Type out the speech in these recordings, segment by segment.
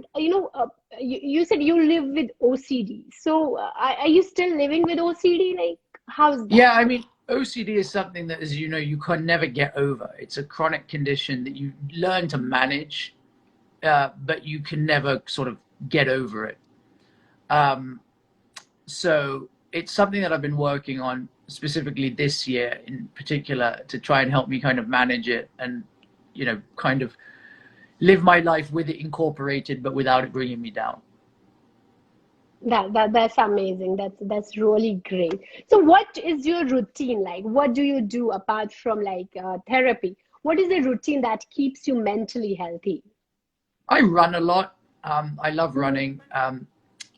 would, you said you live with OCD. So are you still living with OCD? Like, how's that? Yeah, I mean, OCD is something that, as you know, you can never get over. It's a chronic condition that you learn to manage, but you can never sort of get over it. Um, so it's something that I've been working on specifically this year in particular to try and help me kind of manage it and, kind of live my life with it incorporated, but without it bringing me down. That's amazing. That's really great. So what is your routine like? What do you do apart from like therapy? What is the routine that keeps you mentally healthy? I run a lot. I love running.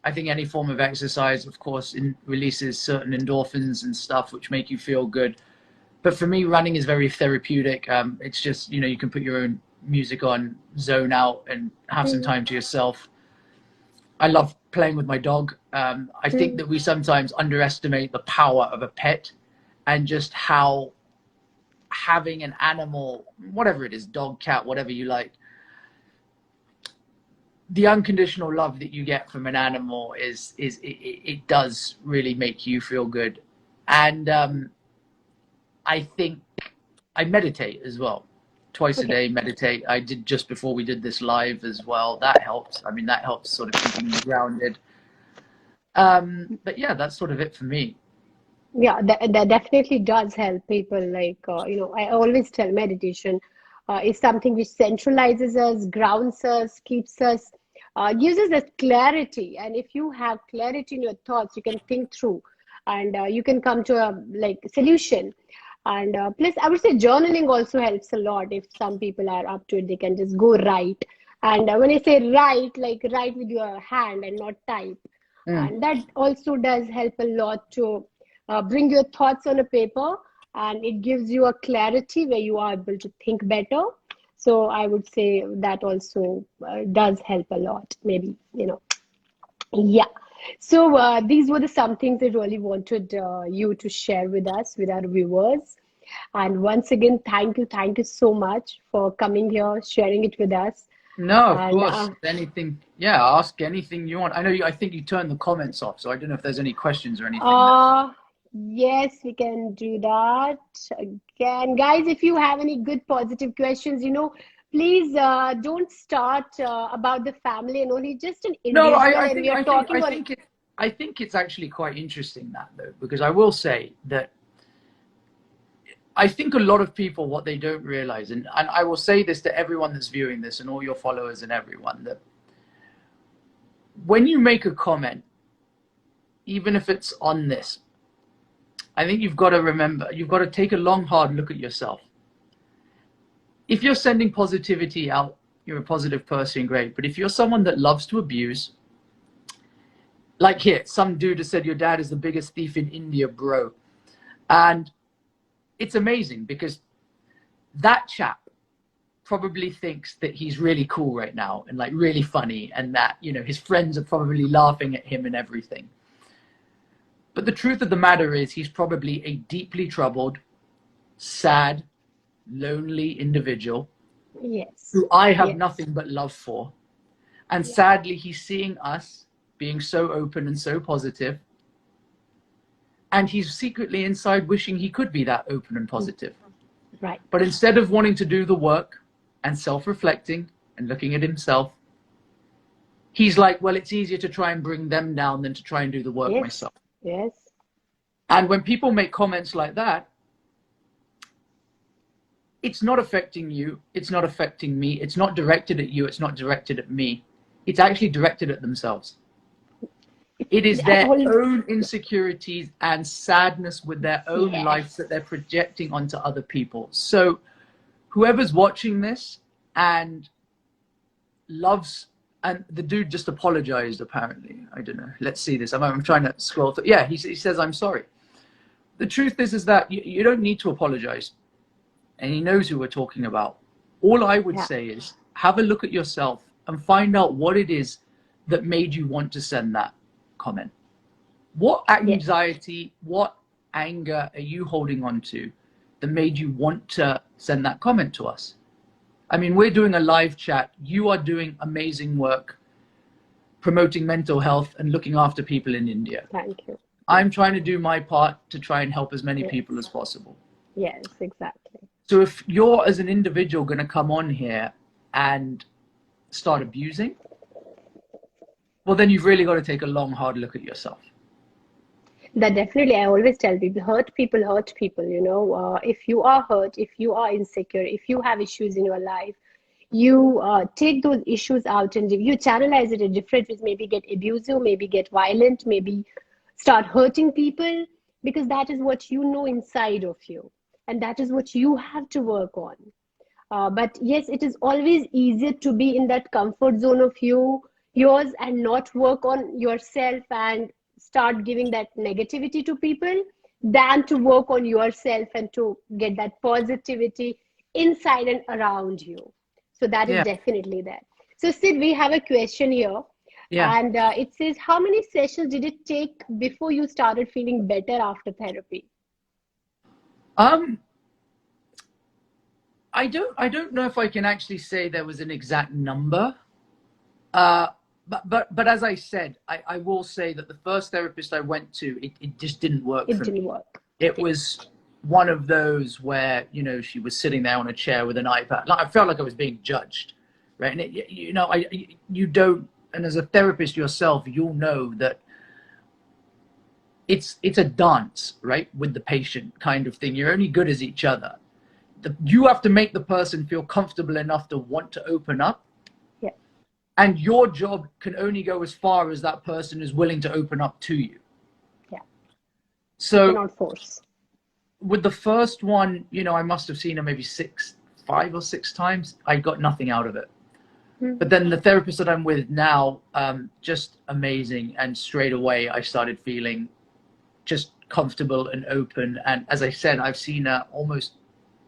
I think any form of exercise, of course, releases certain endorphins and stuff which make you feel good. But for me, running is very therapeutic. It's just, you can put your own music on, zone out, and have some time to yourself. I love playing with my dog. I think that we sometimes underestimate the power of a pet and just how having an animal, whatever it is, dog, cat, whatever you like, the unconditional love that you get from an animal it does really make you feel good. And I think I meditate as well. Twice a Okay. day, meditate. I did just before we did this live as well. That helps. I mean, that helps sort of keeping me grounded. But yeah, that's sort of it for me. Yeah, that definitely does help people. Like, I always tell meditation is something which centralizes us, grounds us, keeps us, gives us that clarity. And if you have clarity in your thoughts, you can think through and you can come to a like solution. And plus, I would say journaling also helps a lot. If some people are up to it, they can just go write. And when I say write, like write with your hand and not type. Mm. And that also does help a lot to bring your thoughts on a paper, and it gives you a clarity where you are able to think better. So I would say that also does help a lot, maybe, Yeah. So these were the some things I really wanted you to share with us, with our viewers. And once again, thank you so much for coming here, sharing it with us. No, of And course. Anything, yeah, ask anything you want. I know I think you turned the comments off, so I don't know if there's any questions or anything that. uh, yes, we can do that again. Guys, if you have any good positive questions, please don't start about the family and only just an No, individual, and we are talking on. I think it's actually quite interesting that though, because I will say that I think a lot of people, what they don't realize, and I will say this to everyone that's viewing this and all your followers and everyone, that when you make a comment, even if it's on this, I think you've got to remember, you've got to take a long, hard look at yourself. If you're sending positivity out, you're a positive person, great. But if you're someone that loves to abuse, like here, some dude has said your dad is the biggest thief in India, bro. And it's amazing because that chap probably thinks that he's really cool right now and like really funny, and that, his friends are probably laughing at him and everything. But the truth of the matter is he's probably a deeply troubled, sad, lonely individual Yes. who I have Yes. nothing but love for. And Yeah. sadly, he's seeing us being so open and so positive, and he's secretly inside wishing he could be that open and positive. Right. But instead of wanting to do the work and self-reflecting and looking at himself, he's like, well, it's easier to try and bring them down than to try and do the work Yes. myself. Yes. And when people make comments like that, it's not affecting you, it's not affecting me, it's not directed at you, it's not directed at me. It's actually directed at themselves. It is I their always, own insecurities and sadness with their own life that yes. they're projecting onto other people. So whoever's watching this and loves, and the dude just apologized apparently. I don't know. Let's see this. I'm trying to scroll through. Yeah, he says, I'm sorry. The truth is that you don't need to apologize. And he knows who we're talking about. All I would Yeah. say is have a look at yourself and find out what it is that made you want to send that comment. What Yes. anxiety, what anger are you holding on to that made you want to send that comment to us? I mean, we're doing a live chat. You are doing amazing work. promoting mental health and looking after people in India. Thank you. I'm trying to do my part to try and help as many Yes. people as possible. Yes, exactly. So if you're, as an individual, going to come on here and start abusing, well, then you've really got to take a long, hard look at yourself. That definitely, I always tell people, hurt people hurt people, you know. If you are hurt, if you are insecure, if you have issues in your life, you take those issues out and you channelize it in different ways, maybe get abusive, maybe get violent, maybe start hurting people, because that is what you know inside of you. And that is what you have to work on. But yes, it is always easier to be in that comfort zone of yours and not work on yourself and start giving that negativity to people than to work on yourself and to get that positivity inside and around you. So that is Yeah. definitely there. So Sid, we have a question here. Yeah. And it says, how many sessions did it take before you started feeling better after therapy? I don't know if I can actually say there was an exact number. But as I said, I will say that the first therapist I went to, it just didn't work It for didn't me. work. It Okay. was one of those where, you know, she was sitting there on a chair with an iPad. Like, I felt like I was being judged, right? And you know, you don't, and as a therapist yourself, you'll know that it's a dance, right, with the patient kind of thing. You're only good as each other. You have to make the person feel comfortable enough to want to open up. Yeah. And your job can only go as far as that person is willing to open up to you. Yeah. So Cannot force. with the first one, you know, I must have seen her maybe 5 or 6 times. I got nothing out of it. But then the therapist that I'm with now, just amazing. And straight away, I started feeling just comfortable and open. And as I said, I've seen her almost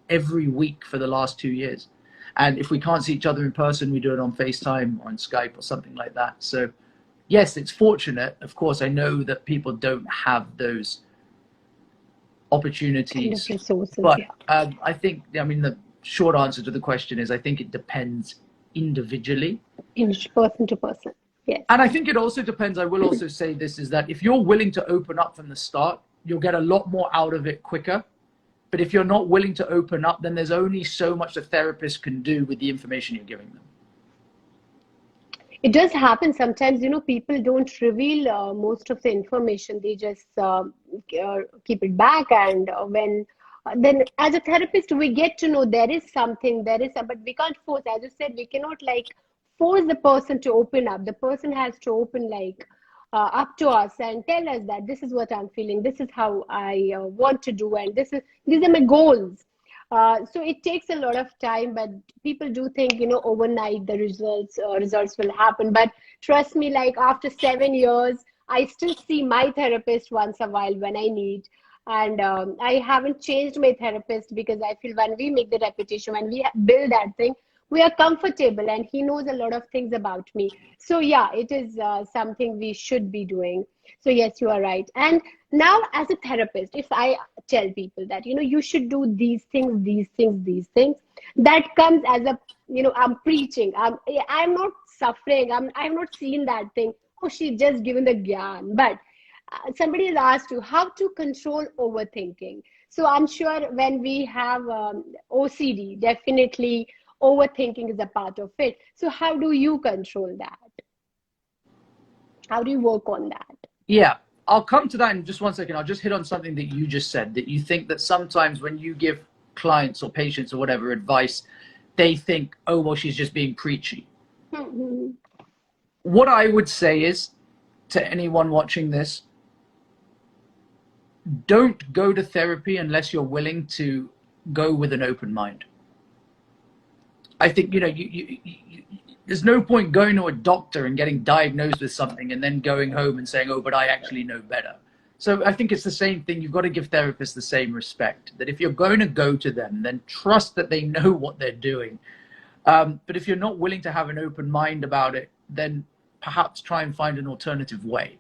every week for the last 2 years. And if we can't see each other in person, we do it on FaceTime or on Skype or something like that. So yes, it's fortunate. Of course, I know that people don't have those opportunities. Kind of resources, But yeah. I think, I mean, the short answer to the question is I think it depends individually. In person to person. Yes. And I think it also depends, I will also say this, is that if you're willing to open up from the start, you'll get a lot more out of it quicker. But if you're not willing to open up, then there's only so much a therapist can do with the information you're giving them. It does happen sometimes, you know, people don't reveal most of the information. They just keep it back. And then as a therapist, we get to know there is something, but we can't force. As you said, we cannot like force the person to open up. The person has to open like up to us and tell us that this is what I'm feeling, this is how I want to do, and these are my goals. So it takes a lot of time, but people do think, you know, overnight the results will happen. But trust me, like after 7 years, I still see my therapist once a while when I need. And I haven't changed my therapist because I feel when we make the repetition, when we build that thing, we are comfortable, and he knows a lot of things about me. So yeah, it is something we should be doing. So yes, you are right. And now as a therapist, if I tell people that, you know, you should do these things, these things, that comes as a, you know, I'm preaching, I'm not suffering, I'm not seeing that thing, oh, she just given the gyan. But somebody has asked you how to control overthinking. So I'm sure when we have OCD, definitely overthinking is a part of it. So how do you control that? How do you work on that? Yeah, I'll come to that in just 1 second. I'll just hit on something that you just said, that you think that sometimes when you give clients or patients or whatever advice, they think, oh, well, she's just being preachy. Mm-hmm. What I would say is to anyone watching this, don't go to therapy unless you're willing to go with an open mind. I think, you know, there's no point going to a doctor and getting diagnosed with something and then going home and saying, oh, but I actually know better. So I think it's the same thing. You've got to give therapists the same respect, that if you're going to go to them, then trust that they know what they're doing. But if you're not willing to have an open mind about it, then perhaps try and find an alternative way.